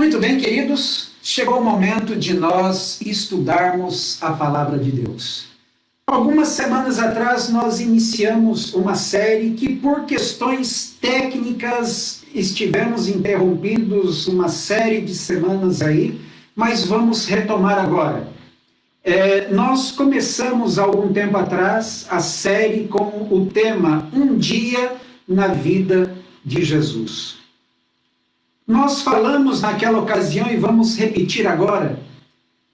Muito bem, queridos, chegou o momento de nós estudarmos a Palavra de Deus. Algumas semanas atrás nós iniciamos uma série que por questões técnicas estivemos interrompidos uma série de semanas aí, mas vamos retomar agora. Nós começamos há algum tempo atrás a série com o tema Um Dia na Vida de Jesus. Nós falamos naquela ocasião e vamos repetir agora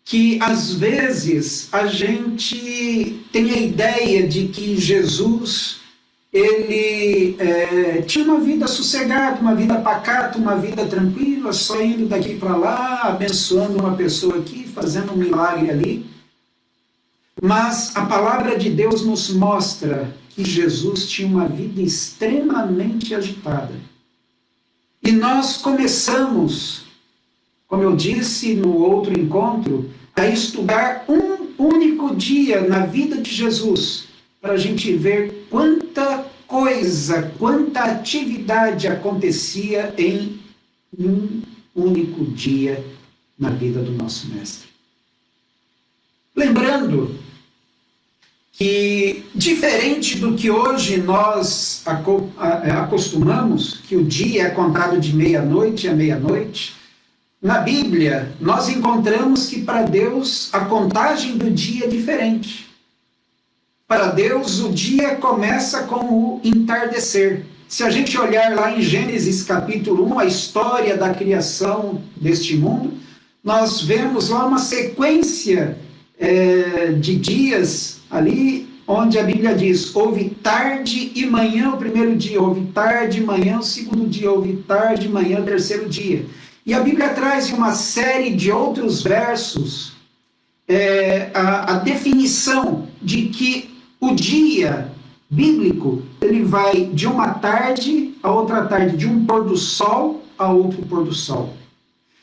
que às vezes a gente tem a ideia de que Jesus ele tinha uma vida sossegada, uma vida pacata, uma vida tranquila, só indo daqui para lá, abençoando uma pessoa aqui, fazendo um milagre ali. Mas a palavra de Deus nos mostra que Jesus tinha uma vida extremamente agitada. E nós começamos, como eu disse no outro encontro, a estudar um único dia na vida de Jesus, para a gente ver quanta coisa, quanta atividade acontecia em um único dia na vida do nosso Mestre. Lembrando que, diferente do que hoje nós acostumamos, que o dia é contado de meia-noite a meia-noite, na Bíblia nós encontramos que para Deus a contagem do dia é diferente. Para Deus o dia começa com o entardecer. Se a gente olhar lá em Gênesis capítulo 1, a história da criação deste mundo, nós vemos lá uma sequência de dias ali, onde a Bíblia diz, houve tarde e manhã o primeiro dia, houve tarde e manhã o segundo dia, houve tarde e manhã o terceiro dia. E a Bíblia traz uma série de outros versos a definição de que o dia bíblico, ele vai de uma tarde a outra tarde, de um pôr do sol a outro pôr do sol.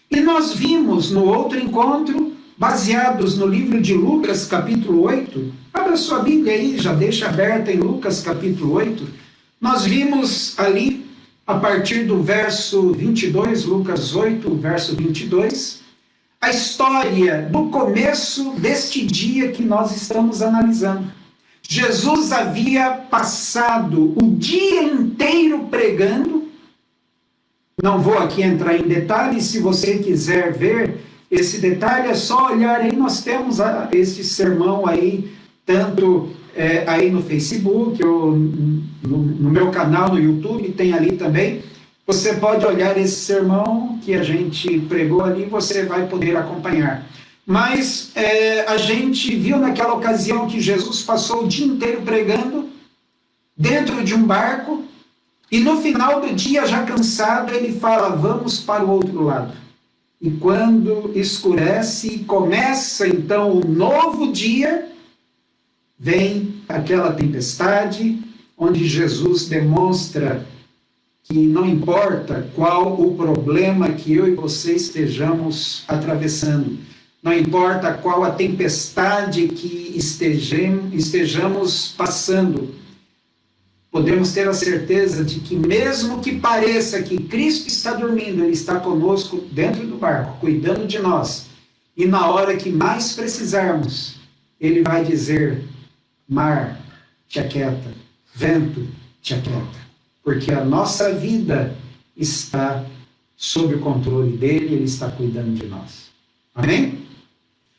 E nós vimos no outro encontro, baseados no livro de Lucas, capítulo 8, abra sua Bíblia aí, já deixa aberta em Lucas, capítulo 8, nós vimos ali, a partir do verso 22, Lucas 8, verso 22, a história do começo deste dia que nós estamos analisando. Jesus havia passado o dia inteiro pregando, não vou aqui entrar em detalhes, se você quiser ver esse detalhe, é só olhar aí, nós temos esse sermão aí, tanto aí no Facebook, ou no meu canal no YouTube, tem ali também. Você pode olhar esse sermão que a gente pregou ali, você vai poder acompanhar. Mas a gente viu naquela ocasião que Jesus passou o dia inteiro pregando dentro de um barco, e no final do dia, já cansado, ele fala, vamos para o outro lado. E quando escurece e começa então o novo dia, vem aquela tempestade, onde Jesus demonstra que não importa qual o problema que eu e você estejamos atravessando, não importa qual a tempestade que estejamos passando, podemos ter a certeza de que mesmo que pareça que Cristo está dormindo, Ele está conosco dentro do barco, cuidando de nós. E na hora que mais precisarmos, Ele vai dizer, mar, te aquieta, vento, te aquieta. Porque a nossa vida está sob o controle dEle, Ele está cuidando de nós. Amém?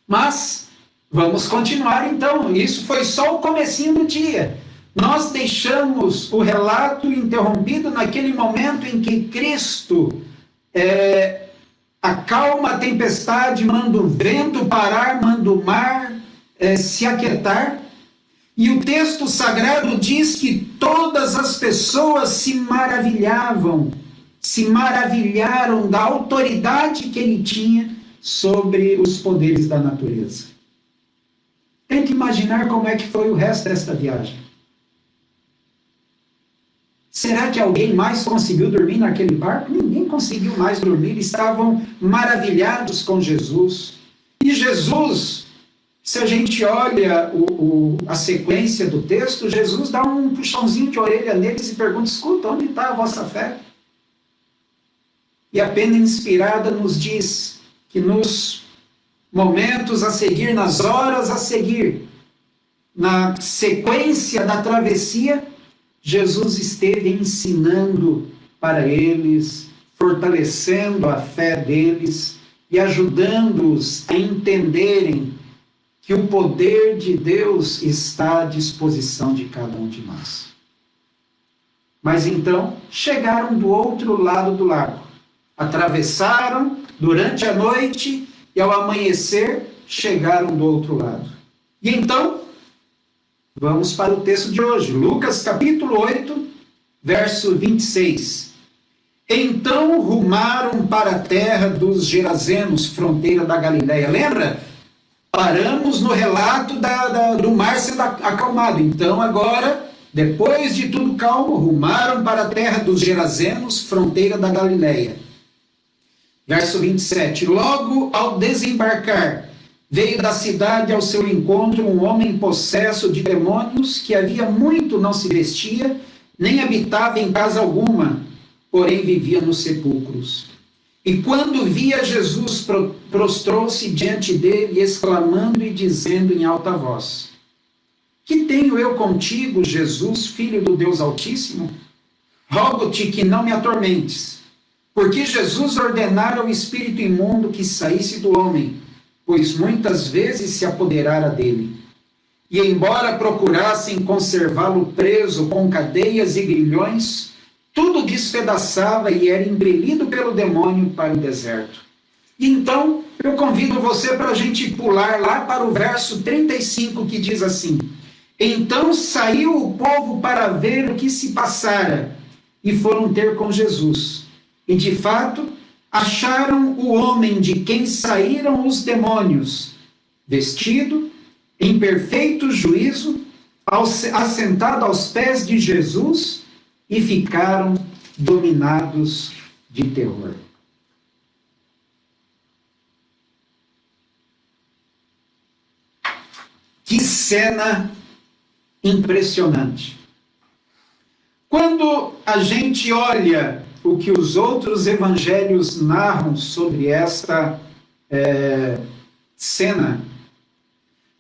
Mas, vamos continuar então. Isso foi só o comecinho do dia. Nós deixamos o relato interrompido naquele momento em que Cristo acalma a tempestade, manda o vento parar, manda o mar se aquietar. E o texto sagrado diz que todas as pessoas se maravilharam da autoridade que ele tinha sobre os poderes da natureza. Tente imaginar como é que foi o resto desta viagem. Será que alguém mais conseguiu dormir naquele barco? Ninguém conseguiu mais dormir, estavam maravilhados com Jesus. E Jesus, se a gente olha a sequência do texto, Jesus dá um puxãozinho de orelha neles e pergunta, escuta, onde está a vossa fé? E a pena inspirada nos diz que nos momentos a seguir, nas horas a seguir, na sequência da travessia, Jesus esteve ensinando para eles, fortalecendo a fé deles e ajudando-os a entenderem que o poder de Deus está à disposição de cada um de nós. Mas então chegaram do outro lado do lago, atravessaram durante a noite e ao amanhecer chegaram do outro lado. E então, vamos para o texto de hoje, Lucas capítulo 8, verso 26. Então rumaram para a terra dos Gerazenos, fronteira da Galileia. Lembra? Paramos no relato do mar sendo acalmado. Então agora, depois de tudo calmo, rumaram para a terra dos Gerazenos, fronteira da Galileia. Verso 27. Logo ao desembarcar, veio da cidade ao seu encontro um homem possesso de demônios, que havia muito não se vestia, nem habitava em casa alguma, porém vivia nos sepulcros. E quando via Jesus, prostrou-se diante dele, exclamando e dizendo em alta voz: Que tenho eu contigo, Jesus, Filho do Deus Altíssimo? Rogo-te que não me atormentes. Porque Jesus ordenara ao espírito imundo que saísse do homem, pois muitas vezes se apoderara dele. E embora procurassem conservá-lo preso com cadeias e grilhões, tudo despedaçava e era impelido pelo demônio para o deserto. E então, eu convido você para a gente pular lá para o verso 35, que diz assim: Então saiu o povo para ver o que se passara, e foram ter com Jesus. E de fato, acharam o homem de quem saíram os demônios, vestido, em perfeito juízo, assentado aos pés de Jesus, e ficaram dominados de terror. Que cena impressionante! Quando a gente olha o que os outros evangelhos narram sobre esta cena,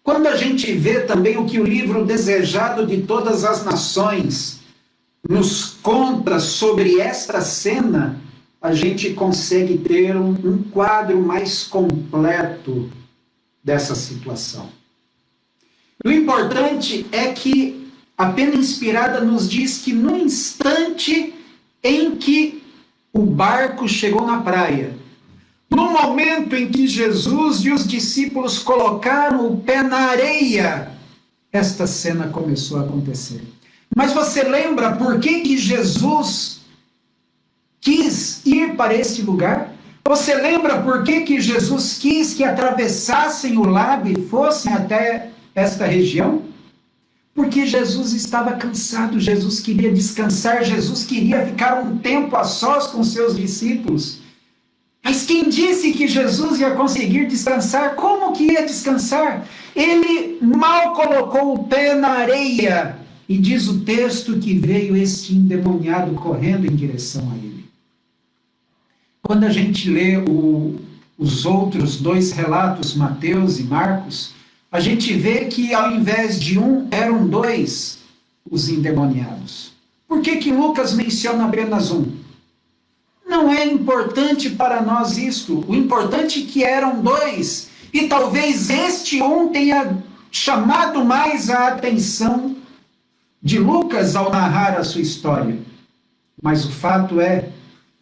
quando a gente vê também o que o livro Desejado de Todas as Nações nos conta sobre esta cena, a gente consegue ter um quadro mais completo dessa situação. O importante é que a pena inspirada nos diz que no instante em que o barco chegou na praia, no momento em que Jesus e os discípulos colocaram o pé na areia, esta cena começou a acontecer. Mas você lembra por que Jesus quis ir para esse lugar? Você lembra por que Jesus quis que atravessassem o lago e fossem até esta região? Porque Jesus estava cansado, Jesus queria descansar, Jesus queria ficar um tempo a sós com seus discípulos. Mas quem disse que Jesus ia conseguir descansar? Como que ia descansar? Ele mal colocou o pé na areia, e diz o texto que veio este endemoniado correndo em direção a ele. Quando a gente lê os outros dois relatos, Mateus e Marcos, a gente vê que ao invés de um, eram dois os endemoniados. Por que Lucas menciona apenas um? Não é importante para nós isto. O importante é que eram dois. E talvez este um tenha chamado mais a atenção de Lucas ao narrar a sua história. Mas o fato é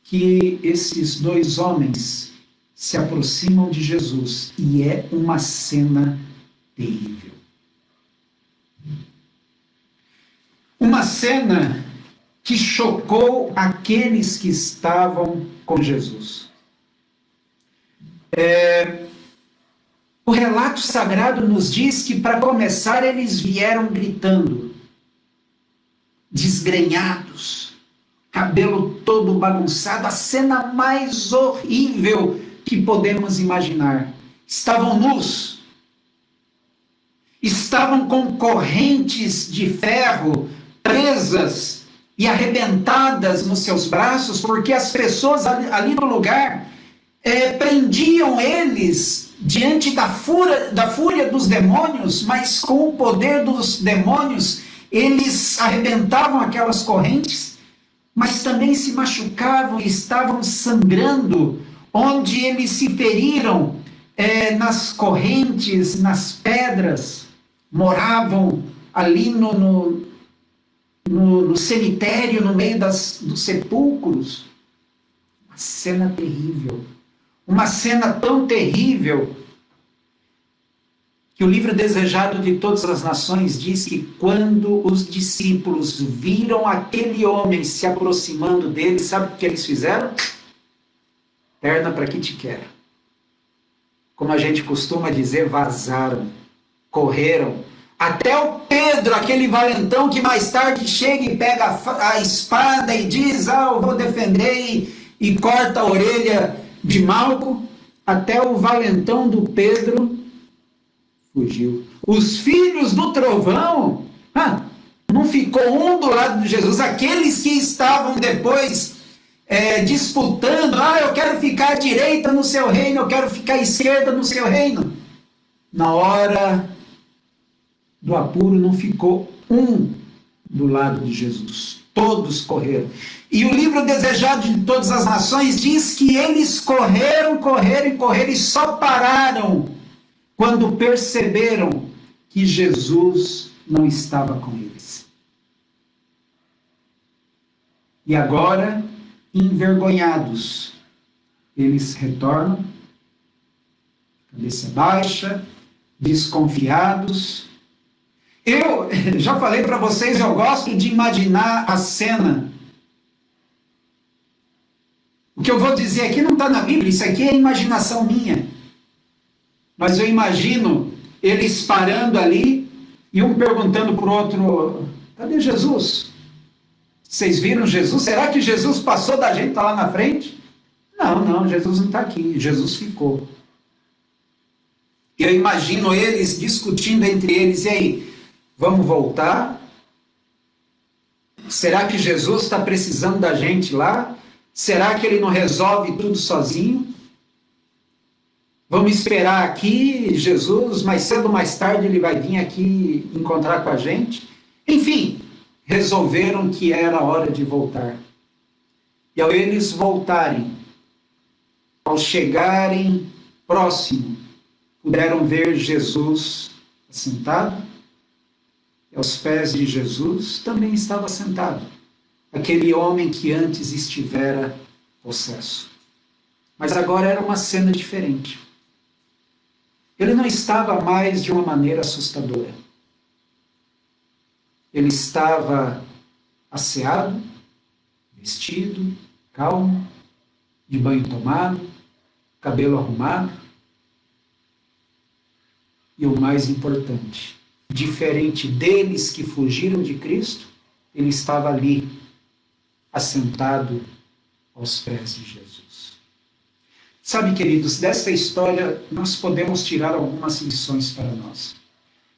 que esses dois homens se aproximam de Jesus e é uma cena terrível. Uma cena que chocou aqueles que estavam com Jesus. O relato sagrado nos diz que, para começar, eles vieram gritando, desgrenhados, cabelo todo bagunçado, a cena mais horrível que podemos imaginar. Estavam nus, estavam com correntes de ferro presas e arrebentadas nos seus braços, porque as pessoas ali no lugar prendiam eles diante da fúria dos demônios, mas com o poder dos demônios, eles arrebentavam aquelas correntes, mas também se machucavam e estavam sangrando, onde eles se feriram nas correntes, nas pedras, moravam ali no cemitério, no meio dos sepulcros. Uma cena terrível. Uma cena tão terrível que o livro Desejado de Todas as Nações diz que quando os discípulos viram aquele homem se aproximando deles, sabe o que eles fizeram? Perna para que te quero. Como a gente costuma dizer, vazaram, correram. Até o Pedro, aquele valentão que mais tarde chega e pega a espada e diz, eu vou defender e corta a orelha de Malco, até o valentão do Pedro fugiu. Os filhos do trovão, não ficou um do lado de Jesus. Aqueles que estavam depois disputando, eu quero ficar à direita no seu reino, eu quero ficar à esquerda no seu reino. Na hora do apuro não ficou um do lado de Jesus. Todos correram. E o livro Desejado de Todas as Nações diz que eles correram e só pararam quando perceberam que Jesus não estava com eles. E agora, envergonhados, eles retornam, cabeça baixa, desconfiados. Eu já falei para vocês, eu gosto de imaginar a cena. O que eu vou dizer aqui não está na Bíblia, isso aqui é imaginação minha. Mas eu imagino eles parando ali e um perguntando para o outro, cadê Jesus? Vocês viram Jesus? Será que Jesus passou da gente, está lá na frente? Não, Jesus não está aqui, Jesus ficou. Eu imagino eles discutindo entre eles, e aí, vamos voltar? Será que Jesus está precisando da gente lá? Será que ele não resolve tudo sozinho? Vamos esperar aqui, Jesus, mais cedo ou mais tarde ele vai vir aqui encontrar com a gente? Enfim, resolveram que era hora de voltar. E ao eles voltarem, ao chegarem próximo, puderam ver Jesus assentado, e aos pés de Jesus também estava sentado aquele homem que antes estivera possesso. Mas agora era uma cena diferente. Ele não estava mais de uma maneira assustadora. Ele estava asseado, vestido, calmo, de banho tomado, cabelo arrumado. E o mais importante, diferente deles que fugiram de Cristo, ele estava ali, assentado aos pés de Jesus. Sabe, queridos, dessa história nós podemos tirar algumas lições para nós.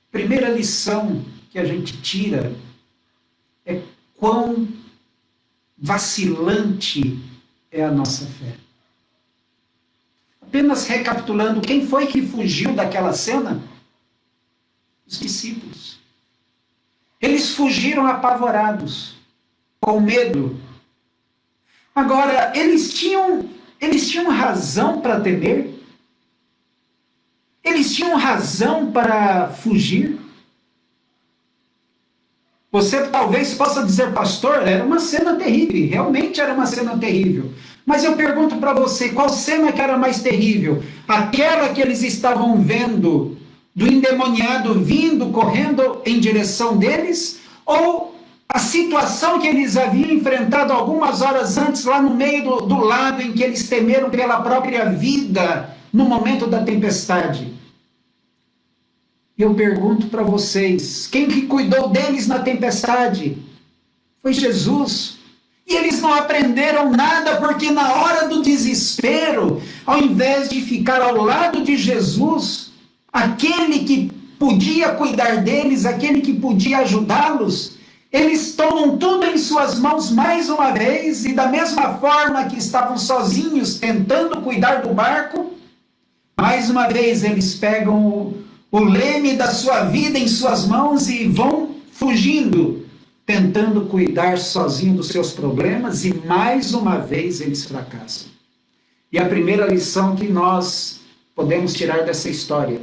Primeira lição que a gente tira é quão vacilante é a nossa fé. Apenas recapitulando, quem foi que fugiu daquela cena? Os discípulos. Eles fugiram apavorados, com medo. Agora, eles tinham razão para temer? Eles tinham razão para fugir? Você talvez possa dizer, pastor, era uma cena terrível. Realmente era uma cena terrível. Mas eu pergunto para você, qual cena que era mais terrível? Aquela que eles estavam vendo do endemoniado vindo, correndo em direção deles? Ou a situação que eles haviam enfrentado algumas horas antes, lá no meio do lago, em que eles temeram pela própria vida no momento da tempestade? Eu pergunto para vocês, quem que cuidou deles na tempestade? Foi Jesus. E eles não aprenderam nada, porque na hora do desespero, ao invés de ficar ao lado de Jesus, aquele que podia cuidar deles, aquele que podia ajudá-los, Eles tomam tudo em suas mãos mais uma vez, e da mesma forma que estavam sozinhos tentando cuidar do barco, mais uma vez eles pegam o leme da sua vida em suas mãos e vão fugindo, tentando cuidar sozinho dos seus problemas, e mais uma vez eles fracassam. E a primeira lição que nós podemos tirar dessa história: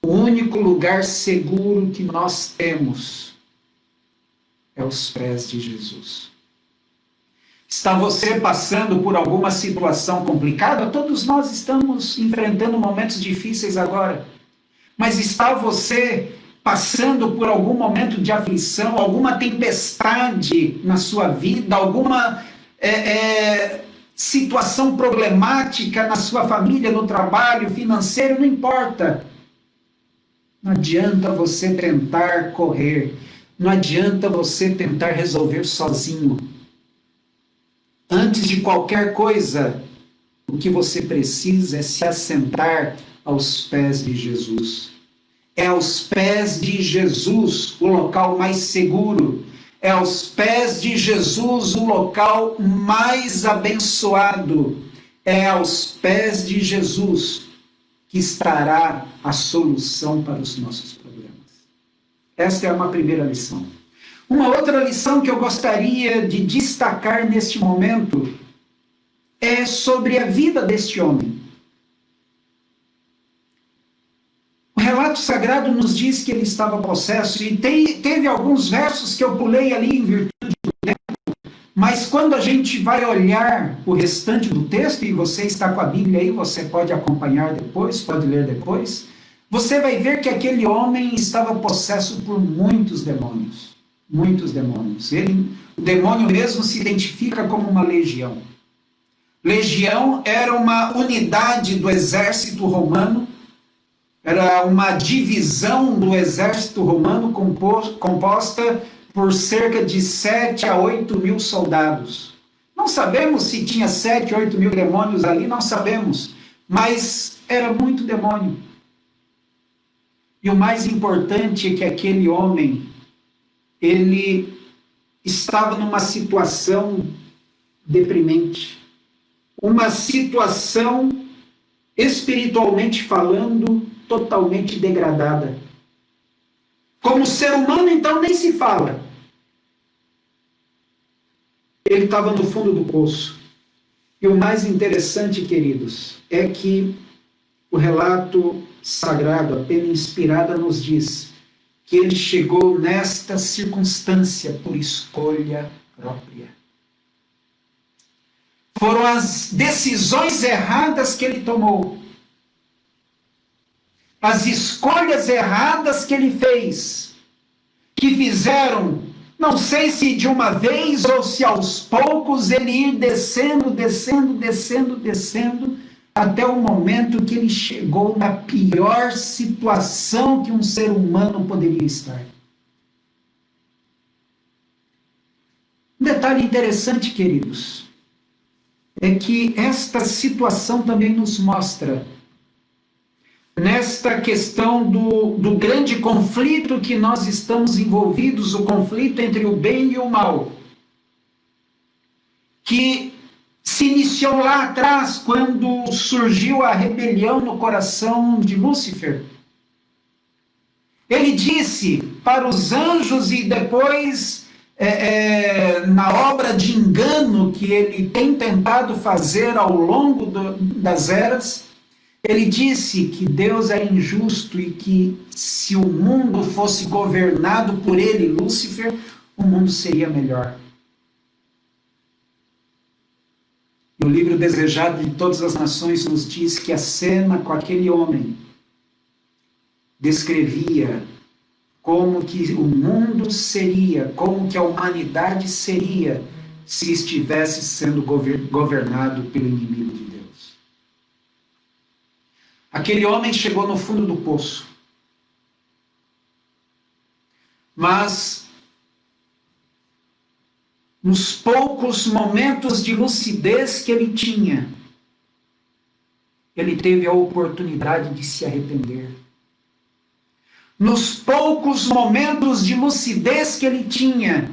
o único lugar seguro que nós temos é os pés de Jesus. Está você passando por alguma situação complicada? Todos nós estamos enfrentando momentos difíceis agora. Mas está você passando por algum momento de aflição, alguma tempestade na sua vida, alguma situação problemática na sua família, no trabalho, financeiro, não importa. Não adianta você tentar correr. Não adianta você tentar resolver sozinho. Antes de qualquer coisa, o que você precisa é se assentar aos pés de Jesus. É aos pés de Jesus o local mais seguro. É aos pés de Jesus o local mais abençoado. É aos pés de Jesus que estará a solução para os nossos problemas. Esta é uma primeira lição. Uma outra lição que eu gostaria de destacar neste momento é sobre a vida deste homem. O relato sagrado nos diz que ele estava possesso, e teve alguns versos que eu pulei ali em virtude do tempo, mas quando a gente vai olhar o restante do texto, e você está com a Bíblia aí, você pode acompanhar depois, pode ler depois, você vai ver que aquele homem estava possesso por muitos demônios. Muitos demônios. O demônio mesmo se identifica como uma legião. Legião era uma unidade do exército romano, era uma divisão do exército romano composta por cerca de 7 a 8 mil soldados. Não sabemos se tinha 7 a 8 mil demônios ali, não sabemos, mas era muito demônio. E o mais importante é que aquele homem, ele estava numa situação deprimente, uma situação, espiritualmente falando, totalmente degradada. Como ser humano, então, nem se fala. Ele estava no fundo do poço. E o mais interessante, queridos, é que o relato sagrado, a pena inspirada, nos diz que ele chegou nesta circunstância por escolha própria. Foram as decisões erradas que ele tomou, as escolhas erradas que ele fez, que fizeram, não sei se de uma vez ou se aos poucos, ele ir descendo, até o momento que ele chegou na pior situação que um ser humano poderia estar. Um detalhe interessante, queridos, é que esta situação também nos mostra, nesta questão do grande conflito que nós estamos envolvidos, o conflito entre o bem e o mal, que se iniciou lá atrás, quando surgiu a rebelião no coração de Lúcifer. Ele disse para os anjos, e depois, na obra de engano que ele tem tentado fazer ao longo das eras, ele disse que Deus é injusto e que se o mundo fosse governado por ele, Lúcifer, o mundo seria melhor. No livro Desejado de Todas as Nações nos diz que a cena com aquele homem descrevia como que o mundo seria, como que a humanidade seria se estivesse sendo governado pelo inimigo de Deus. Aquele homem chegou no fundo do poço, mas nos poucos momentos de lucidez que ele tinha, ele teve a oportunidade de se arrepender. nos poucos momentos de lucidez que ele tinha,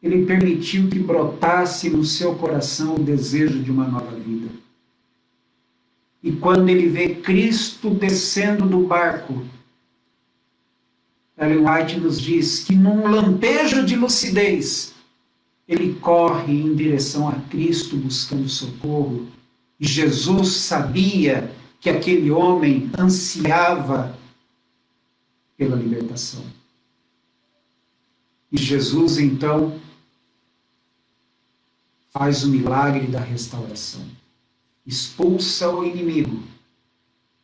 ele permitiu que brotasse no seu coração o desejo de uma nova vida. E quando ele vê Cristo descendo do barco, Ellen White nos diz que num lampejo de lucidez, ele corre em direção a Cristo buscando socorro. E Jesus sabia que aquele homem ansiava pela libertação. E Jesus, então, faz o milagre da restauração. Expulsa o inimigo.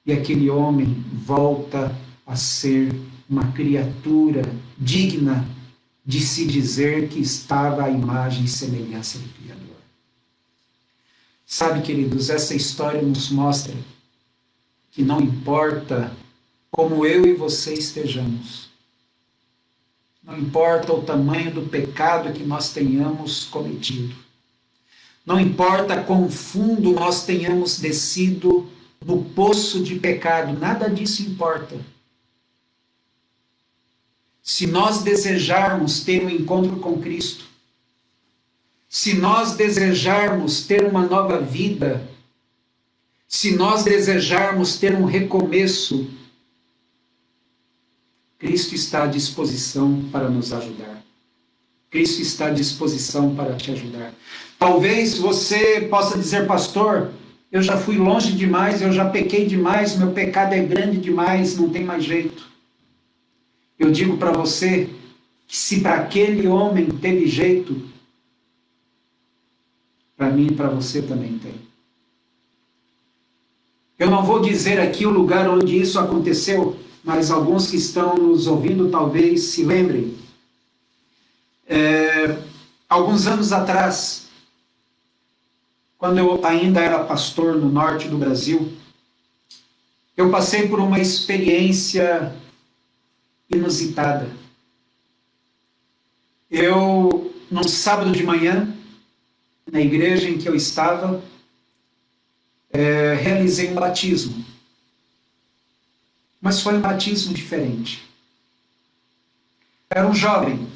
E aquele homem volta a ser uma criatura digna de se dizer que estava à imagem e semelhança do Criador. Sabe, queridos, essa história nos mostra que não importa como eu e você estejamos, não importa o tamanho do pecado que nós tenhamos cometido, não importa quão fundo nós tenhamos descido no poço de pecado, nada disso importa. Se nós desejarmos ter um encontro com Cristo, se nós desejarmos ter uma nova vida, se nós desejarmos ter um recomeço, Cristo está à disposição para nos ajudar. Cristo está à disposição para te ajudar. Talvez você possa dizer, pastor, eu já fui longe demais, eu já pequei demais, meu pecado é grande demais, não tem mais jeito. Eu digo para você que se para aquele homem teve jeito, para mim e para você também tem. Eu não vou dizer aqui o lugar onde isso aconteceu, mas alguns que estão nos ouvindo talvez se lembrem. Alguns anos atrás, quando eu ainda era pastor no norte do Brasil, eu passei por uma experiência inusitada. Eu, num sábado de manhã, na igreja em que eu estava, realizei um batismo. Mas foi um batismo diferente. Era um jovem,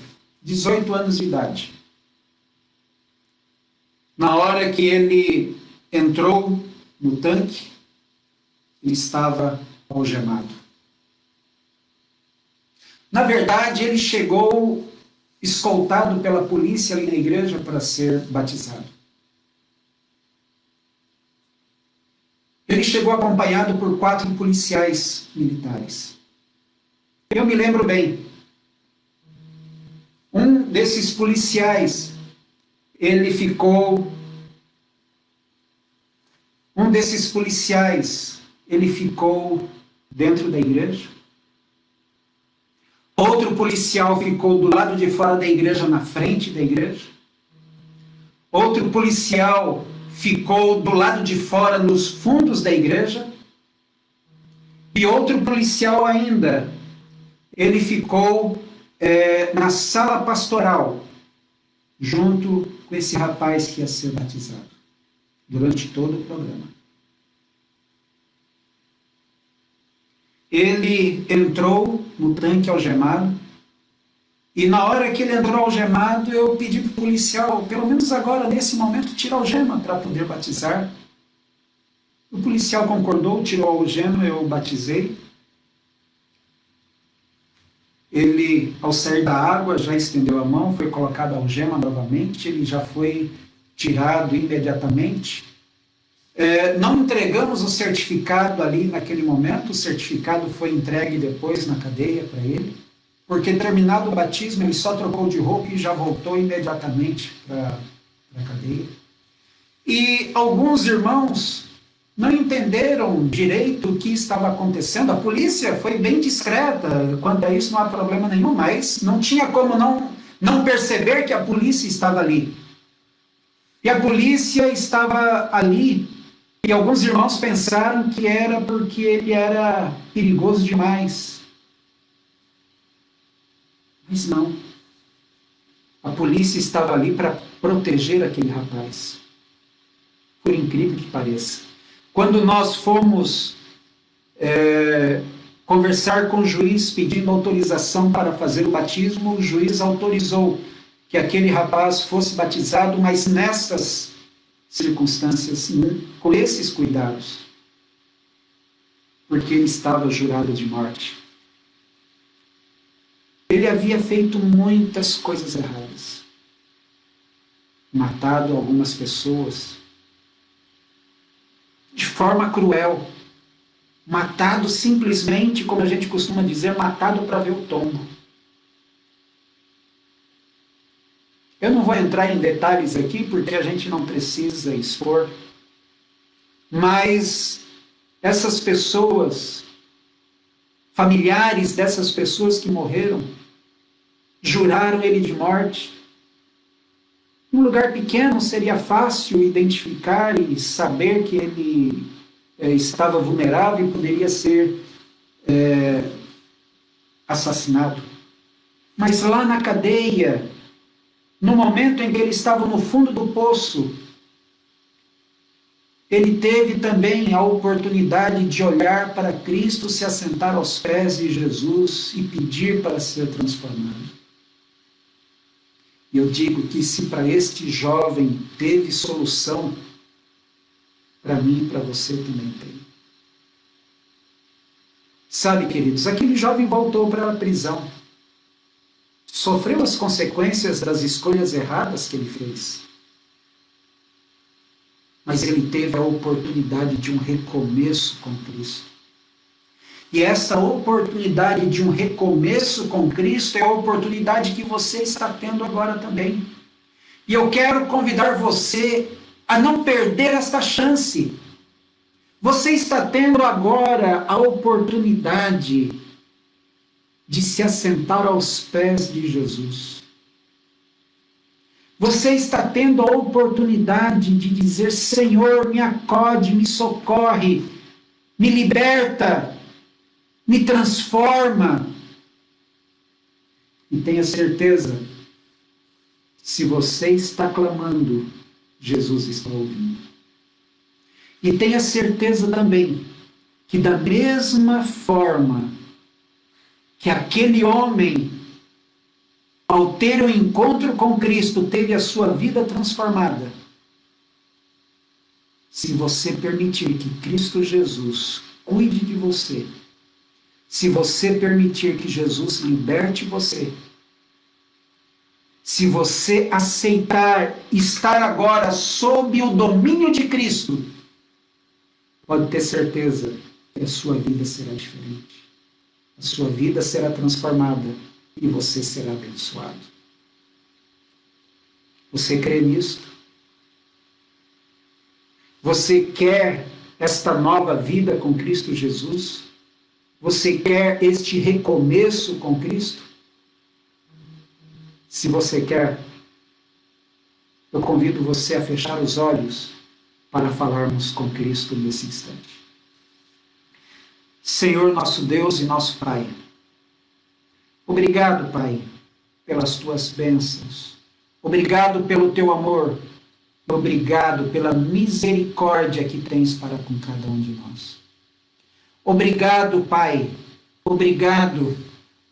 18 anos de idade. Na hora que ele entrou no tanque, ele estava algemado. Na verdade, ele chegou escoltado pela polícia ali na igreja para ser batizado. Ele chegou acompanhado por 4 policiais militares. Eu me lembro bem. Um desses policiais, ele ficou dentro da igreja. Outro policial ficou do lado de fora da igreja, na frente da igreja. Outro policial ficou do lado de fora, nos fundos da igreja. E outro policial ainda, ele ficou na sala pastoral, junto com esse rapaz que ia ser batizado, durante todo o programa. Ele entrou no tanque algemado, e na hora que ele entrou algemado, eu pedi para o policial, pelo menos agora, nesse momento, tirar a algema para poder batizar. O policial concordou, tirou a algema, eu batizei. Ele, ao sair da água, já estendeu a mão, foi colocada a algema novamente, ele já foi tirado imediatamente. Não entregamos o certificado ali naquele momento, o certificado foi entregue depois na cadeia para ele, porque terminado o batismo ele só trocou de roupa e já voltou imediatamente para a cadeia. E alguns irmãos não entenderam direito o que estava acontecendo. A polícia foi bem discreta, quanto a isso não há problema nenhum, mas não tinha como não perceber que a polícia estava ali. E a polícia estava ali, e alguns irmãos pensaram que era porque ele era perigoso demais. Mas não. A polícia estava ali para proteger aquele rapaz. Por incrível que pareça. Quando nós fomos conversar com o juiz pedindo autorização para fazer o batismo. O juiz autorizou que aquele rapaz fosse batizado, mas nessas circunstâncias, com esses cuidados, porque ele estava jurado de morte. Ele havia feito muitas coisas erradas, matado algumas pessoas de forma cruel, matado simplesmente, como a gente costuma dizer, matado para ver o tombo. Eu não vou entrar em detalhes aqui, porque a gente não precisa expor, mas essas pessoas, familiares dessas pessoas que morreram, juraram ele de morte. Num lugar pequeno seria fácil identificar e saber que ele estava vulnerável e poderia ser assassinado. Mas lá na cadeia, no momento em que ele estava no fundo do poço, ele teve também a oportunidade de olhar para Cristo, se assentar aos pés de Jesus e pedir para ser transformado. E eu digo que se para este jovem teve solução, para mim e para você também tem. Sabe, queridos, aquele jovem voltou para a prisão. Sofreu as consequências das escolhas erradas que ele fez. Mas ele teve a oportunidade de um recomeço com Cristo. E essa oportunidade de um recomeço com Cristo é a oportunidade que você está tendo agora também. E eu quero convidar você a não perder esta chance. Você está tendo agora a oportunidade de se assentar aos pés de Jesus. Você está tendo a oportunidade de dizer: Senhor, me acode, me socorre, me liberta, me transforma. E tenha certeza, se você está clamando, Jesus está ouvindo. E tenha certeza também que da mesma forma que aquele homem, ao ter um encontro com Cristo, teve a sua vida transformada, se você permitir que Cristo Jesus cuide de você, se você permitir que Jesus liberte você, se você aceitar estar agora sob o domínio de Cristo, pode ter certeza que a sua vida será diferente. A sua vida será transformada e você será abençoado. Você crê nisso? Você quer esta nova vida com Cristo Jesus? Você quer este recomeço com Cristo? Se você quer, eu convido você a fechar os olhos para falarmos com Cristo nesse instante. Senhor, nosso Deus e nosso Pai, obrigado, Pai, pelas tuas bênçãos. Obrigado pelo teu amor. Obrigado pela misericórdia que tens para com cada um de nós. Obrigado, Pai. Obrigado,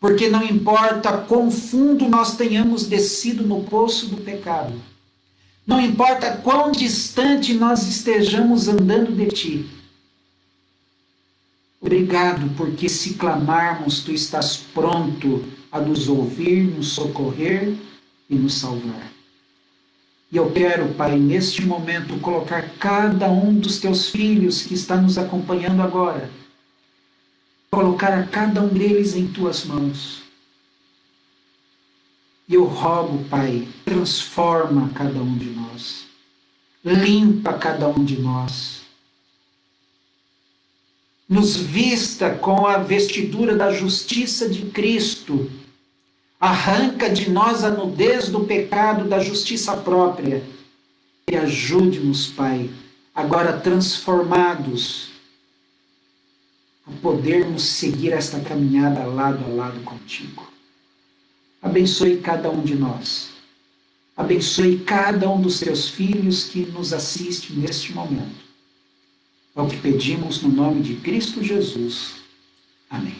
porque não importa quão fundo nós tenhamos descido no poço do pecado, não importa quão distante nós estejamos andando de Ti. Obrigado, porque se clamarmos, Tu estás pronto a nos ouvir, nos socorrer e nos salvar. E eu quero, Pai, neste momento, colocar cada um dos Teus filhos que está nos acompanhando agora, colocar a cada um deles em Tuas mãos. E eu rogo, Pai, transforma cada um de nós, limpa cada um de nós, nos vista com a vestidura da justiça de Cristo, arranca de nós a nudez do pecado, da justiça própria, e ajude-nos, Pai, agora transformados, a podermos seguir esta caminhada lado a lado contigo. Abençoe cada um de nós. Abençoe cada um dos teus filhos que nos assiste neste momento. É o que pedimos no nome de Cristo Jesus. Amém.